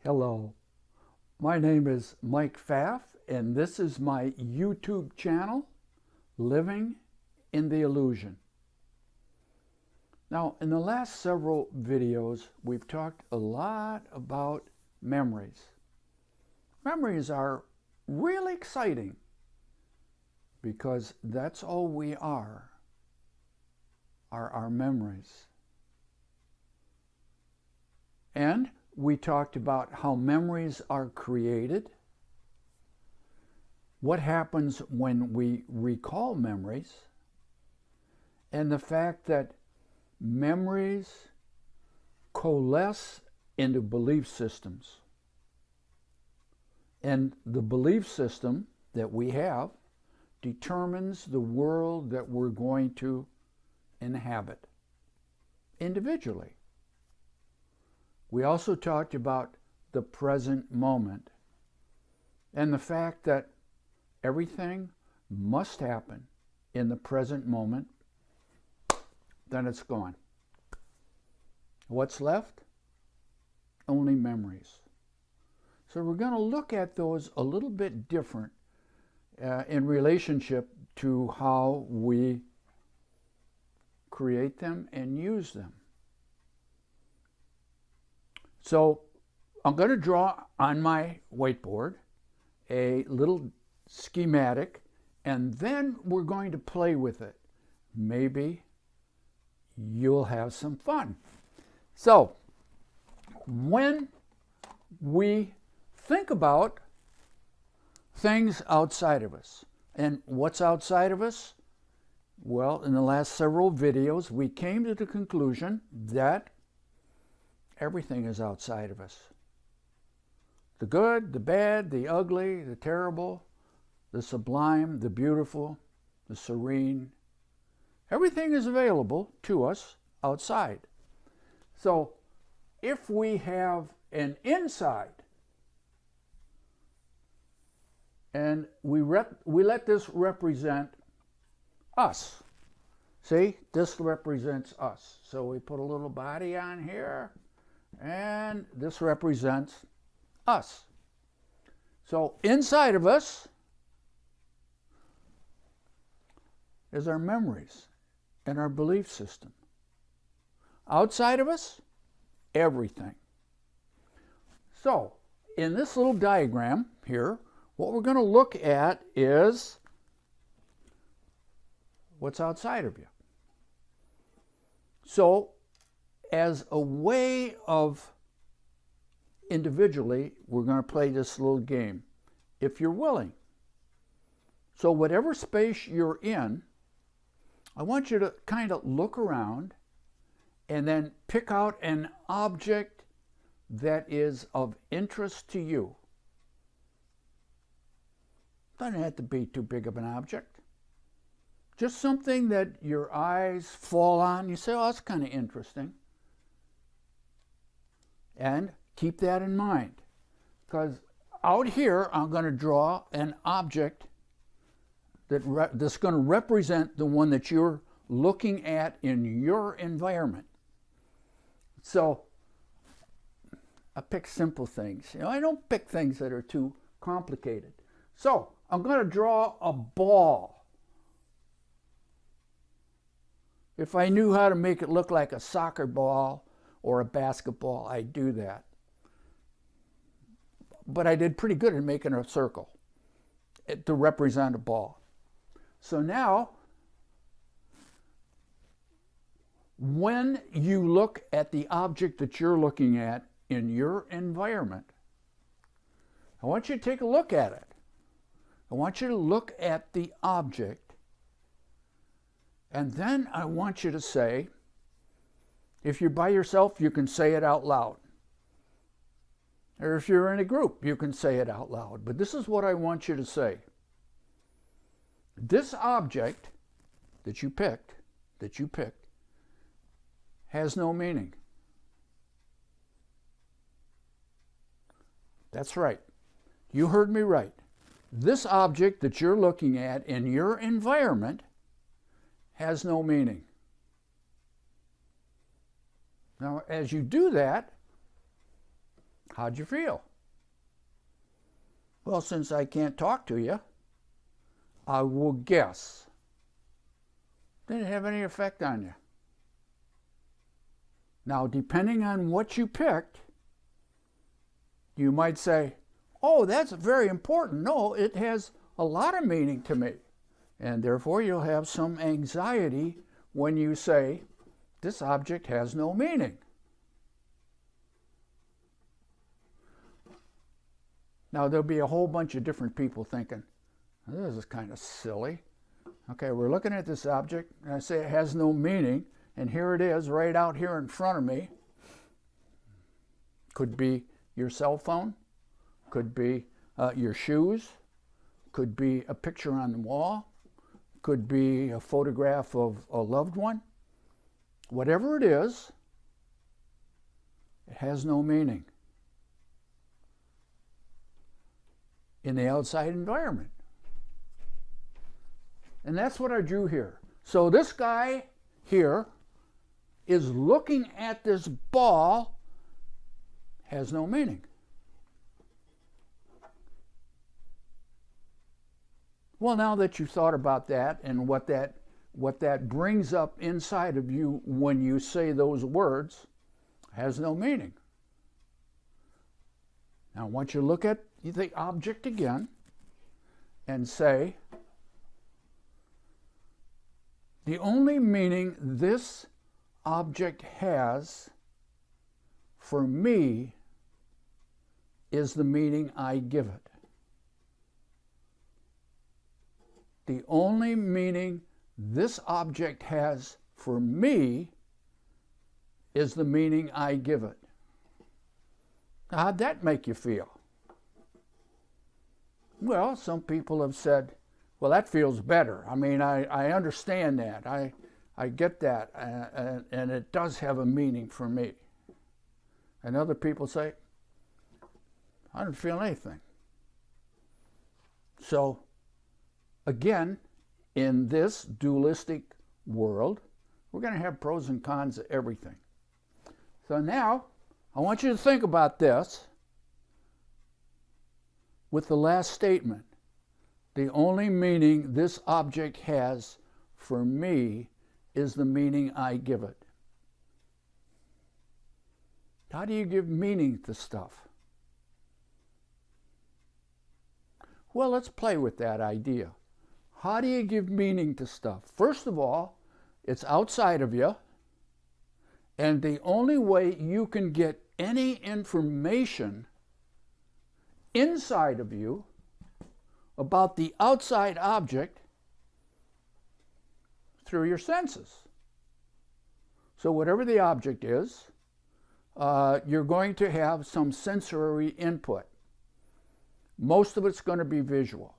Hello, my name is Mike Pfaff, and this is my YouTube channel, Living in the Illusion. Now, in the last several videos, we've talked a lot about memories. Memories are really exciting because that's all we are our memories. And we talked about how memories are created, what happens when we recall memories, and the fact that memories coalesce into belief systems. And the belief system that we have determines the world that we're going to inhabit individually. We also talked about the present moment and the fact that everything must happen in the present moment, then it's gone. What's left? Only memories. So we're going to look at those a little bit different in relationship to how we create them and use them. So I'm going to draw on my whiteboard a little schematic, and then we're going to play with it. Maybe you'll have some fun. So when we think about things outside of us, and what's outside of us? Well, in the last several videos, we came to the conclusion that everything is outside of us. The good, the bad, the ugly, the terrible, the sublime, the beautiful, the serene. Everything is available to us outside. So if we have an inside, and we let this represent us. See, this represents us. So we put a little body on here, and this represents us. So inside of us is our memories and our belief system. Outside of us, everything. So in this little diagram here, what we're going to look at is what's outside of you. So as a way of individually, we're going to play this little game, if you're willing. So whatever space you're in, I want you to kind of look around and then pick out an object that is of interest to you. Doesn't have to be too big of an object. Just something that your eyes fall on. You say, oh, that's kind of interesting. And keep that in mind. Because out here, I'm going to draw an object that's going to represent the one that you're looking at in your environment. So I pick simple things. I don't pick things that are too complicated. So I'm going to draw a ball. If I knew how to make it look like a soccer ball or a basketball, I'd do that. But I did pretty good at making a circle to represent a ball. So now, when you look at the object that you're looking at in your environment, I want you to take a look at it. I want you to look at the object, and then I want you to say, if you're by yourself, you can say it out loud. Or if you're in a group, you can say it out loud. But this is what I want you to say. This object that you picked, has no meaning. That's right. You heard me right. This object that you're looking at in your environment has no meaning. Now, as you do that, How'd you feel? Well, since I can't talk to you, I will guess. Didn't have any effect on you. Now, depending on what you picked, you might say, oh, that's very important. No, it has a lot of meaning to me. And therefore, you'll have some anxiety when you say, this object has no meaning. Now, there'll be a whole bunch of different people thinking, this is kind of silly. Okay, we're looking at this object, and I say it has no meaning, and here it is right out here in front of me. Could be your cell phone, could be your shoes, could be a picture on the wall, could be a photograph of a loved one. Whatever it is, it has no meaning in the outside environment. And that's what I drew here. So this guy here is looking at this ball, has no meaning. Well, now that you've thought about that and what that brings up inside of you when you say those words, has no meaning. Now, once you look at the object again and say, the only meaning this object has for me is the meaning I give it. The only meaning this object has for me is the meaning I give it. Now, how'd that make you feel? Well, some people have said, well, that feels better. I mean, I understand that. I get that, and it does have a meaning for me. And other people say, I don't feel anything. So, again, in this dualistic world, we're going to have pros and cons of everything. So now, I want you to think about this with the last statement. The only meaning this object has for me is the meaning I give it. How do you give meaning to stuff? Well, let's play with that idea. How do you give meaning to stuff? First of all, it's outside of you, and the only way you can get any information inside of you about the outside object through your senses. So whatever the object is, you're going to have some sensory input. Most of it's going to be visual.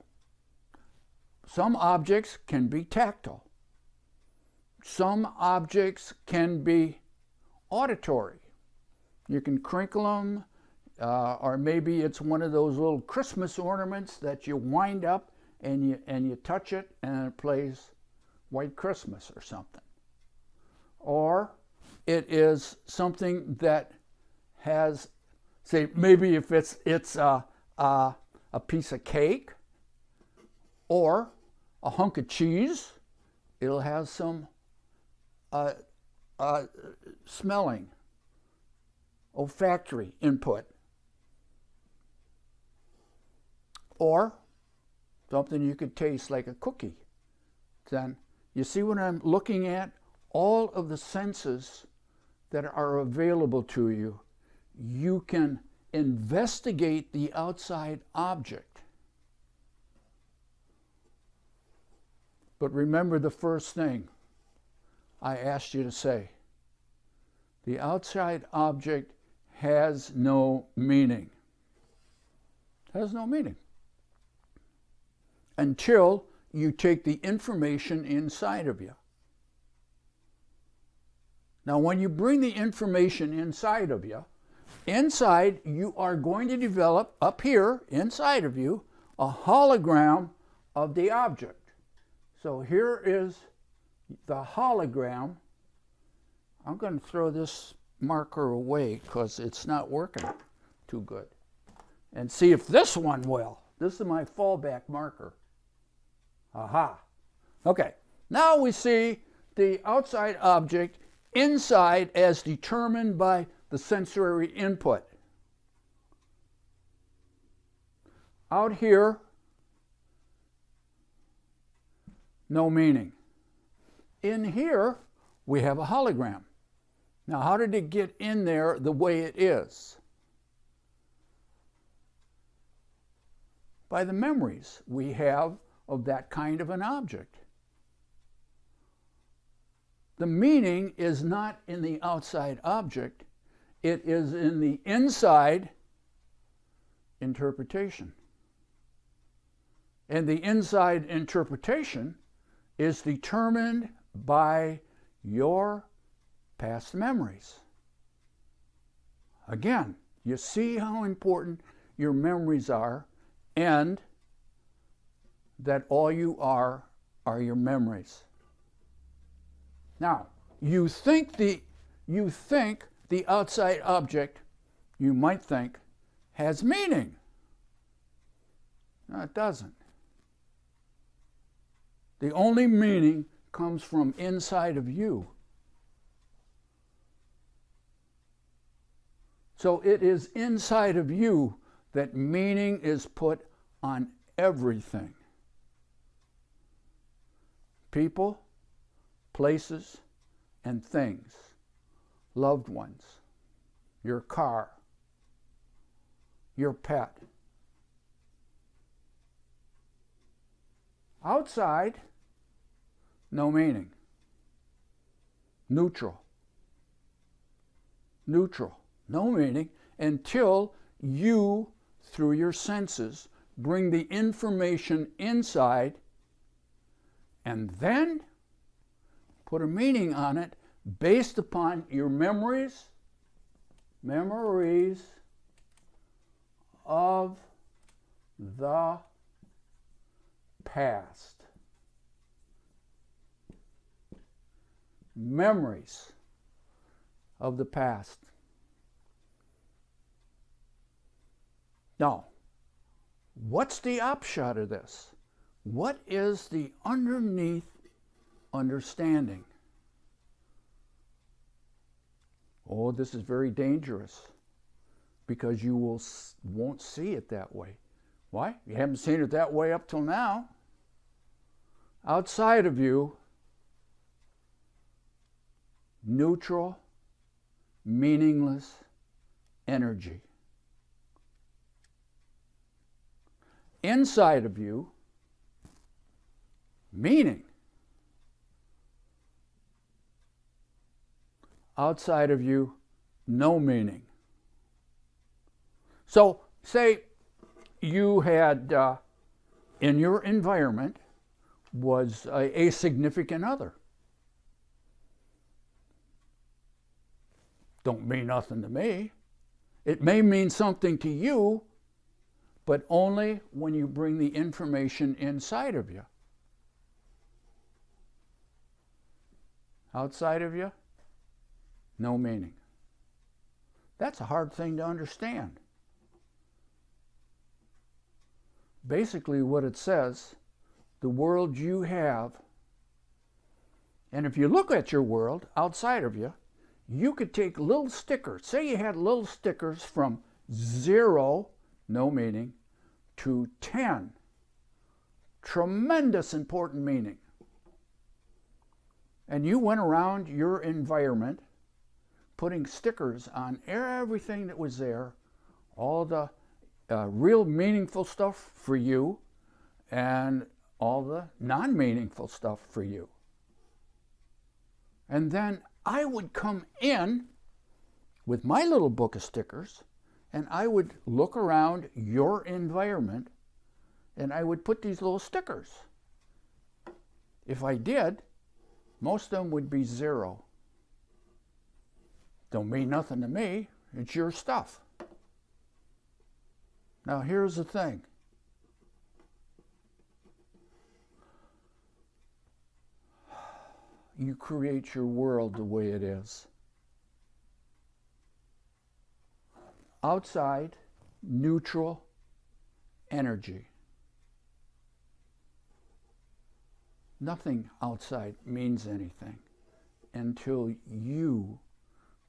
Some objects can be tactile. Some objects can be auditory. You can crinkle them, or maybe it's one of those little Christmas ornaments that you wind up and you touch it and it plays White Christmas or something. Or it is something that has, say, maybe if it's a piece of cake or a hunk of cheese, it'll have some smelling, olfactory input. Or something you could taste like a cookie. Then you see what I'm looking at? All of the senses that are available to you, you can investigate the outside object. But remember the first thing I asked you to say. The outside object has no meaning. It has no meaning. Until you take the information inside of you. Now, when you bring the information inside of you, inside you are going to develop, up here, inside of you, a hologram of the object. So here is the hologram. I'm going to throw this marker away because it's not working too good. And see if this one will. This is my fallback marker. Aha. Okay, now we see the outside object inside as determined by the sensory input. Out here, no meaning. In here, we have a hologram. Now, how did it get in there the way it is? By the memories we have of that kind of an object. The meaning is not in the outside object, it is in the inside interpretation. And the inside interpretation is determined by your past memories. Again, you see how important your memories are, and that all you are your memories. Now, you think the outside object, you might think, has meaning. No, it doesn't. The only meaning comes from inside of you. So it is inside of you that meaning is put on everything. People, places, and things. Loved ones. Your car. Your pet. Outside, no meaning. Neutral. Neutral. No meaning until you, through your senses, bring the information inside and then put a meaning on it based upon your memories of the past. Memories of the past. Now, what's the upshot of this? What is the underneath understanding? Oh, this is very dangerous because you won't see it that way. Why? You haven't seen it that way up till now. Outside of you, neutral, meaningless energy. Inside of you, meaning. Outside of you, no meaning. So, say you had, in your environment, was a significant other. Don't mean nothing to me. It may mean something to you, but only when you bring the information inside of you. Outside of you, no meaning. That's a hard thing to understand. Basically what it says, the world you have, and if you look at your world outside of you, you could take little stickers. Say you had little stickers from 0, no meaning, to 10. Tremendous important meaning. And you went around your environment putting stickers on everything that was there, all the real meaningful stuff for you and all the non-meaningful stuff for you. And then I would come in with my little book of stickers and I would look around your environment and I would put these little stickers. If I did, most of them would be 0. Don't mean nothing to me. It's your stuff. Now here's the thing. You create your world the way it is. Outside neutral energy. Nothing outside means anything until you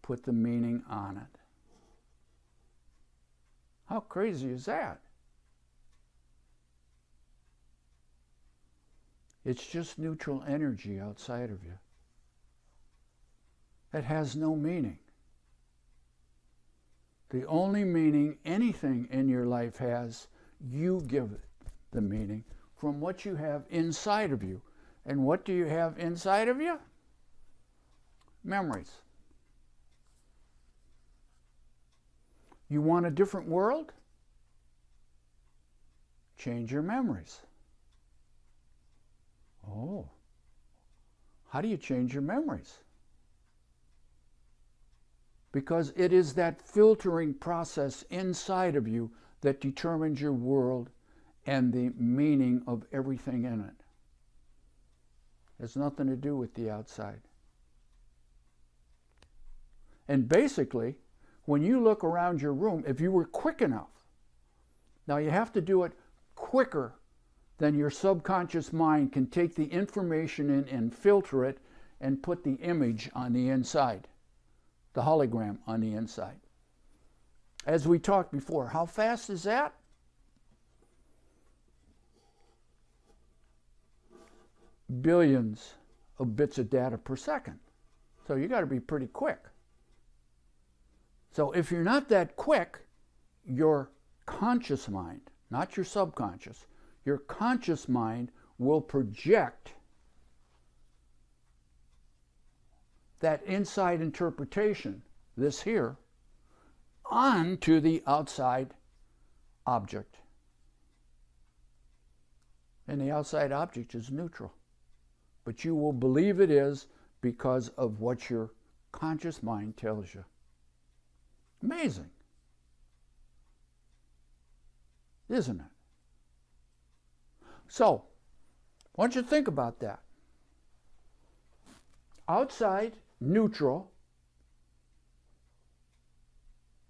put the meaning on it. How crazy is that? It's just neutral energy outside of you. It has no meaning. The only meaning anything in your life has, you give it the meaning from what you have inside of you. And what do you have inside of you? Memories. You want a different world? Change your memories. Oh, how do you change your memories? Because it is that filtering process inside of you that determines your world and the meaning of everything in it. It has nothing to do with the outside. And basically, when you look around your room, if you were quick enough, now you have to do it quicker than your subconscious mind can take the information in and filter it and put the image on the inside, the hologram on the inside. As we talked before, how fast is that? Billions of bits of data per second. So you got to be pretty quick. So if you're not that quick, your conscious mind, not your subconscious, your conscious mind will project that inside interpretation, this here, onto the outside object. And the outside object is neutral. But you will believe it is because of what your conscious mind tells you. Amazing. Isn't it? So, I want you to think about that. Outside, neutral,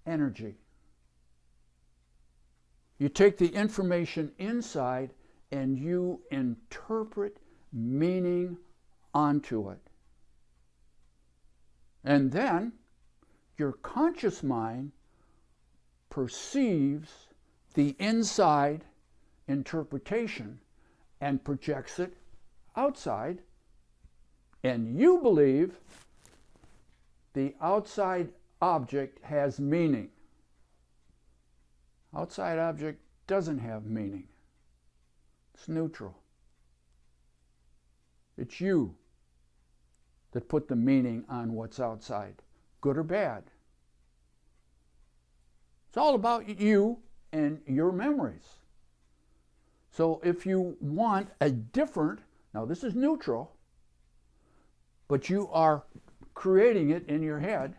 energy. You take the information inside and you interpret meaning onto it. And then your conscious mind perceives the inside interpretation and projects it outside, and you believe the outside object has meaning. Outside object doesn't have meaning. It's neutral. It's you that put the meaning on what's outside, good or bad. It's all about you and your memories. So if you want a different, now this is neutral, but you are creating it in your head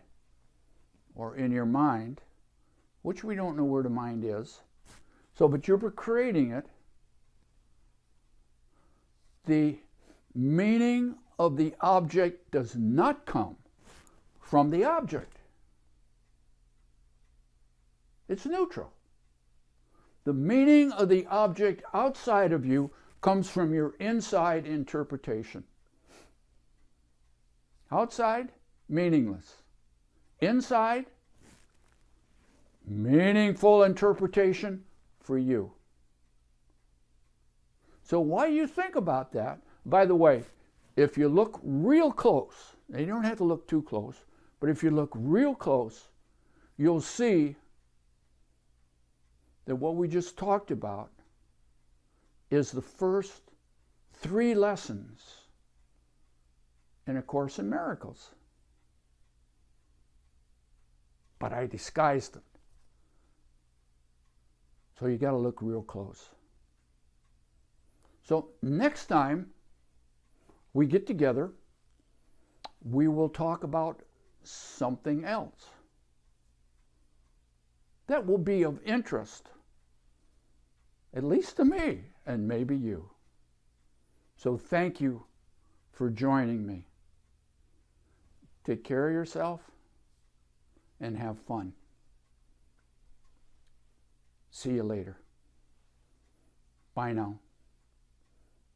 or in your mind, which we don't know where the mind is. So, but you're creating it. The meaning of the object does not come from the object. It's neutral. The meaning of the object outside of you comes from your inside interpretation. Outside, meaningless. Inside, meaningful interpretation for you. So while you think about that, by the way, if you look real close, and you don't have to look too close, but if you look real close, you'll see that what we just talked about is the first 3 lessons in A Course in Miracles. But I disguised it. So you got to look real close. So next time we get together, we will talk about something else that will be of interest, at least to me, and maybe you. So thank you for joining me. Take care of yourself and have fun. See you later. Bye now.